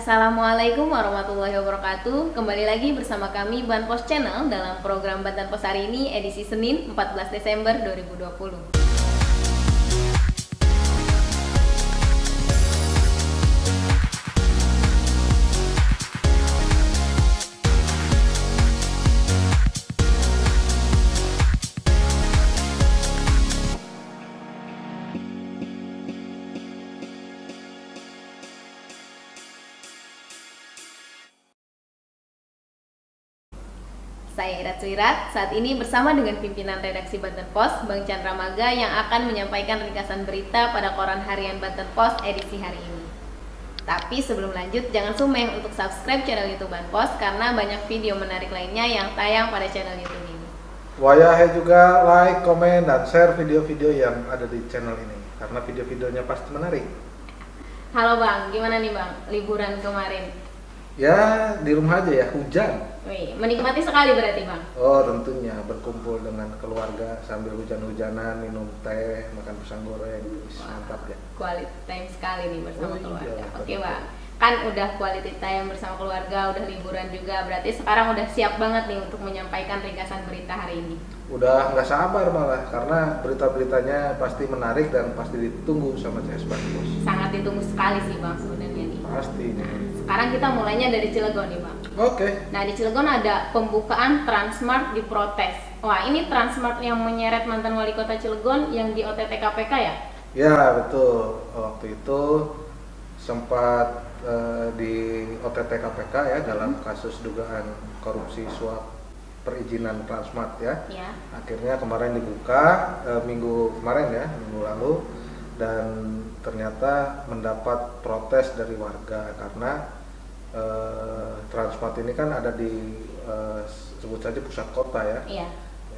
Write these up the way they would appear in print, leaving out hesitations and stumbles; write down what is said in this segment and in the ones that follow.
Assalamualaikum warahmatullahi wabarakatuh. Kembali lagi bersama kami Banpos Channel dalam program Banten Pos hari ini edisi Senin 14 Desember 2020. Saya Irat Suirat, saat ini bersama dengan pimpinan redaksi Banten Pos, Bang Chandra Maga yang akan menyampaikan ringkasan berita pada koran harian Banten Pos edisi hari ini. Tapi sebelum lanjut, jangan sumeh untuk subscribe channel YouTube Banpos karena banyak video menarik lainnya yang tayang pada channel YouTube ini. Wayahe juga like, komen, dan share video-video yang ada di channel ini karena video-videonya pasti menarik. Halo Bang, gimana nih Bang liburan kemarin? Ya di rumah aja ya, hujan. Wih, menikmati sekali berarti Bang? Oh tentunya, berkumpul dengan keluarga sambil hujan-hujanan, minum teh, makan pisang goreng. Mantap ya. Quality time sekali nih bersama keluarga. Iya, Oke Bang, kan udah quality time bersama keluarga, udah liburan juga, berarti sekarang udah siap banget nih untuk menyampaikan ringkasan berita hari ini. Udah nggak sabar malah, karena berita-beritanya pasti menarik dan pasti ditunggu sama CS Banpos. Sangat ditunggu sekali sih Bang sebenarnya nih. Pasti. Nah, sekarang kita mulainya dari Cilegon nih Bang. Oke. Nah di Cilegon ada pembukaan Transmart diprotes. Wah ini Transmart yang menyeret mantan wali kota Cilegon yang di OTT KPK ya? Ya betul, waktu itu sempat di OTT KPK ya dalam kasus dugaan korupsi suap perizinan Transmart ya. Ya. Akhirnya kemarin dibuka minggu kemarin ya, minggu lalu, dan ternyata mendapat protes dari warga karena Transmart ini kan ada di sebut saja pusat kota ya. Iya.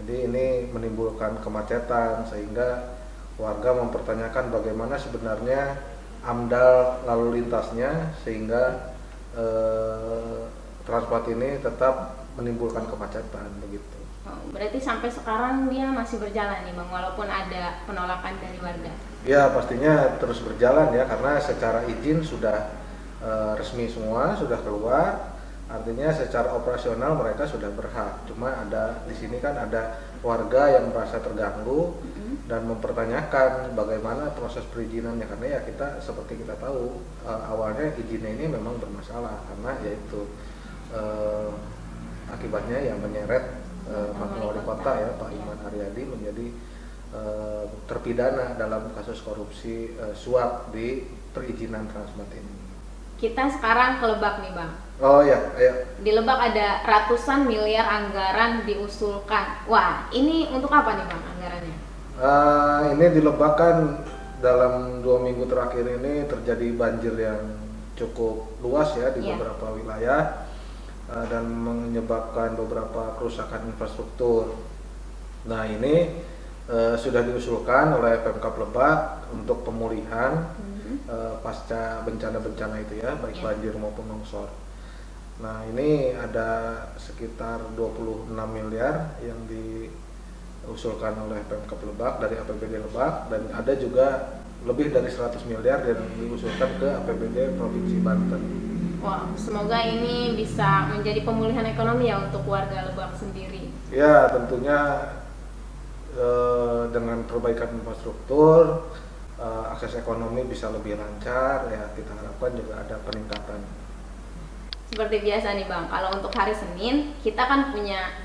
Jadi ini menimbulkan kemacetan sehingga warga mempertanyakan bagaimana sebenarnya AMDAL lalu lintasnya sehingga Transmart ini tetap menimbulkan kemacetan begitu. Oh, berarti sampai sekarang dia masih berjalan nih Bang, walaupun ada penolakan dari warga. Ya pastinya terus berjalan ya karena secara izin sudah resmi semua, sudah keluar. Artinya secara operasional mereka sudah berhak. Cuma ada di sini kan ada warga yang merasa terganggu dan mempertanyakan bagaimana proses perizinannya karena ya kita seperti kita tahu awalnya izinnya ini memang bermasalah karena yaitu akibatnya yang menyeret mantan wali kota ya Pak Iman Haryadi menjadi terpidana dalam kasus korupsi suap di perizinan Transmart ini. Kita sekarang ke Lebak nih Bang. Oh ya, ayo. Di Lebak ada ratusan miliar anggaran diusulkan. Wah, ini untuk apa nih Bang anggarannya? Ini di Lebak kan dalam 2 minggu terakhir ini terjadi banjir yang cukup luas ya di beberapa wilayah dan menyebabkan beberapa kerusakan infrastruktur. Nah ini sudah diusulkan oleh Pemkab Lebak untuk pemulihan pasca bencana-bencana itu ya, baik banjir maupun longsor. Nah ini ada sekitar 26 miliar yang diusulkan oleh Pemkab Lebak dari APBD Lebak dan ada juga lebih dari 100 miliar yang diusulkan ke APBD Provinsi Banten. Wah, semoga ini bisa menjadi pemulihan ekonomi ya untuk warga Lebak sendiri. Ya tentunya dengan perbaikan infrastruktur akses ekonomi bisa lebih lancar ya, kita harapkan juga ada peningkatan. Seperti biasa nih Bang, kalau untuk hari Senin kita kan punya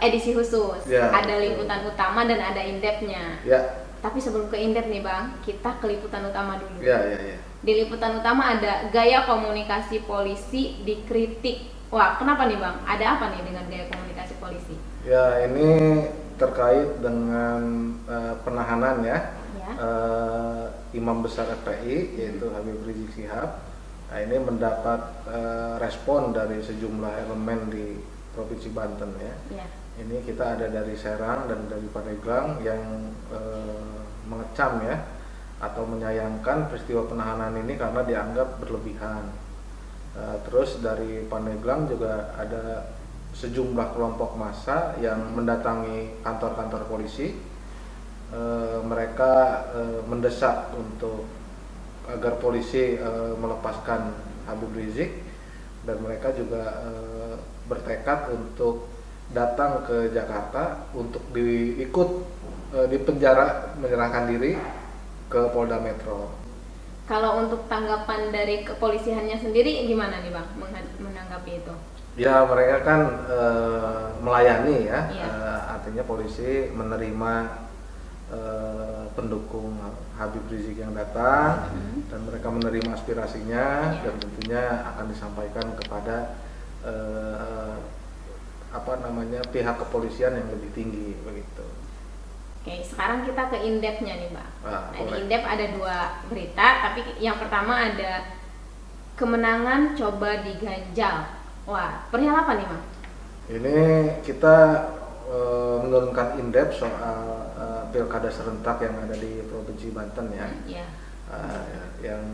edisi khusus Ya, ada liputan utama dan ada in-depth-nya Ya. Tapi sebelum ke in-depth nih Bang, kita ke liputan utama dulu. Ya. Di liputan utama ada gaya komunikasi polisi dikritik. Wah, kenapa nih Bang? Ada apa nih dengan gaya komunikasi polisi? Ya, ini terkait dengan penahanan ya, Imam Besar FPI yaitu Habib Rizik Syihab. Nah, ini mendapat respon dari sejumlah elemen di Provinsi Banten ya. Ini kita ada dari Serang dan dari Pandeglang yang mengecam ya atau menyayangkan peristiwa penahanan ini karena dianggap berlebihan. Terus dari Pandeglang juga ada sejumlah kelompok massa yang mendatangi kantor-kantor polisi. Mereka mendesak untuk agar polisi melepaskan Habib Rizik dan mereka juga bertekad untuk datang ke Jakarta untuk di penjara menyerahkan diri ke Polda Metro. Kalau untuk tanggapan dari kepolisiannya sendiri gimana nih Bang menanggapi itu? Ya mereka kan melayani ya, Iya. artinya polisi menerima pendukung Habib Rizik yang datang dan mereka menerima aspirasinya dan tentunya akan disampaikan kepada pihak kepolisian yang lebih tinggi begitu. Oke, sekarang kita ke in-depth-nya nih Bang. Di Boleh. in-depth ada 2 berita, tapi yang pertama ada kemenangan coba diganjal. Wah, perihal apa nih Bang? Ini kita menurunkan in-depth soal pilkada serentak yang ada di Provinsi Banten ya. Iya. Yang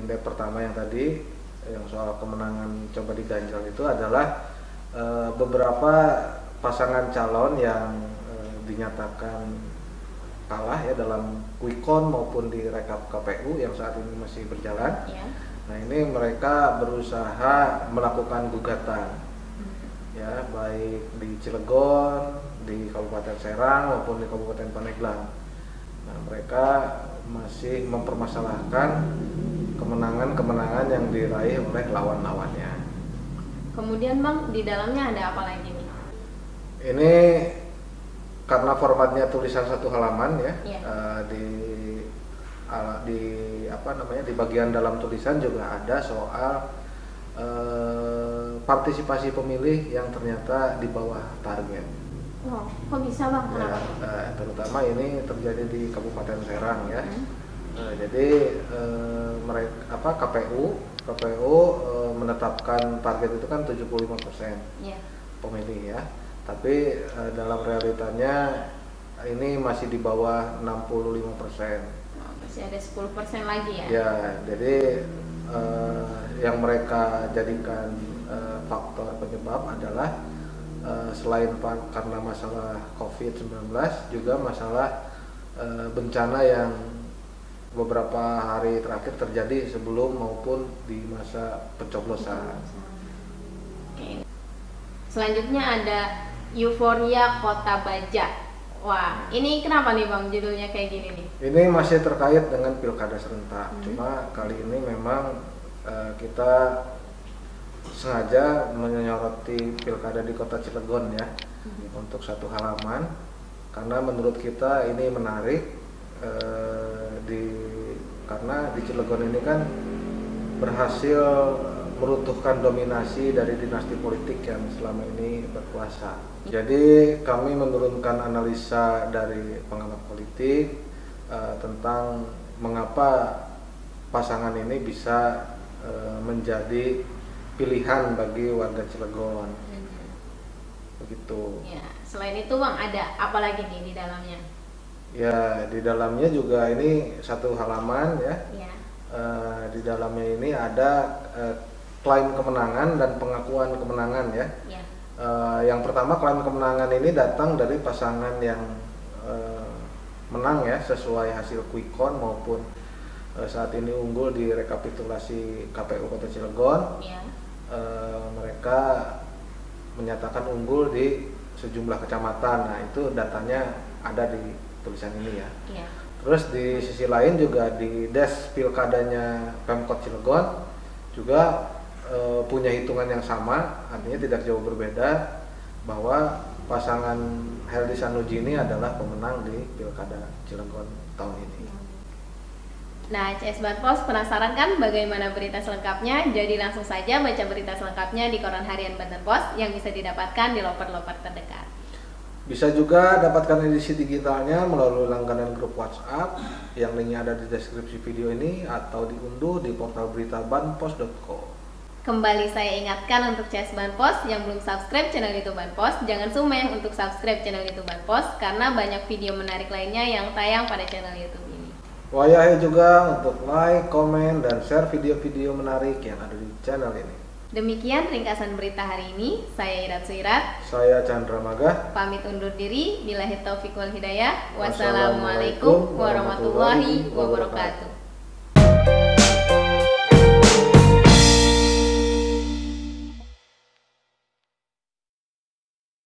in-depth pertama yang tadi yang soal kemenangan coba diganjal itu adalah beberapa pasangan calon yang dinyatakan kalah ya dalam quick count maupun di rekap KPU yang saat ini masih berjalan. Iya. Nah ini mereka berusaha melakukan gugatan ya, baik di Cilegon, di Kabupaten Serang maupun di Kabupaten Pandeglang. Nah mereka masih mempermasalahkan kemenangan-kemenangan yang diraih oleh lawan-lawannya. Kemudian Bang, di dalamnya ada apa lagi nih? Ini karena formatnya tulisan 1 halaman ya, di bagian dalam tulisan juga ada soal partisipasi pemilih yang ternyata di bawah target. Wow, kok bisa Bang? Ya, terutama ini terjadi di Kabupaten Serang ya. Jadi KPU menetapkan target itu kan 75% pemilih ya. Tapi dalam realitanya ini masih di bawah 65%. Masih ada 10% lagi ya? Ya, jadi yang mereka jadikan faktor penyebab adalah selain karena masalah COVID-19 juga masalah bencana yang beberapa hari terakhir terjadi sebelum maupun di masa pencoblosan. Oke. Selanjutnya ada Euforia Kota Baja. Wah, ini kenapa nih Bang judulnya kayak gini nih? Ini masih terkait dengan pilkada serentak. Cuma kali ini memang kita sengaja menyoroti pilkada di Kota Cilegon ya, untuk 1 halaman karena menurut kita ini menarik karena di Cilegon ini kan berhasil meruntuhkan dominasi dari dinasti politik yang selama ini berkuasa. Jadi kami menurunkan analisa dari pengamat politik tentang mengapa pasangan ini bisa menjadi pilihan bagi warga Cilegon. Begitu. Ya, selain itu Bang ada apa lagi nih di dalamnya? Ya, di dalamnya juga ini 1 halaman ya. Di dalamnya ini ada klaim kemenangan dan pengakuan kemenangan ya. Yang pertama, klaim kemenangan ini datang dari pasangan yang menang ya sesuai hasil quick count maupun saat ini unggul di rekapitulasi KPU Kota Cilegon. Mereka menyatakan unggul di sejumlah kecamatan. Nah itu datanya ada di tulisan ini ya. Terus di sisi lain juga di Des Pilkadanya Pemkot Cilegon juga punya hitungan yang sama, artinya tidak jauh berbeda bahwa pasangan Heldy Sanuji ini adalah pemenang di Pilkada Cilegon tahun ini. Nah, CS Banpos penasaran kan bagaimana berita selengkapnya? Jadi langsung saja baca berita selengkapnya di Koran Harian Banten Pos yang bisa didapatkan di loper-loper terdekat. Bisa juga dapatkan edisi digitalnya melalui langganan grup WhatsApp yang linknya ada di deskripsi video ini atau diunduh di portal berita banpos.co. Kembali saya ingatkan untuk CS Banpos yang belum subscribe channel YouTube Banpos, jangan sumeh untuk subscribe channel YouTube Banpos karena banyak video menarik lainnya yang tayang pada channel YouTube ini. Wayahe juga untuk like, komen, dan share video-video menarik yang ada di channel ini. Demikian ringkasan berita hari ini. Saya Irat Suirat. Saya Chandra Magah. Pamit undur diri. Billahi taufiq wal hidayah. Wassalamualaikum warahmatullahi wabarakatuh.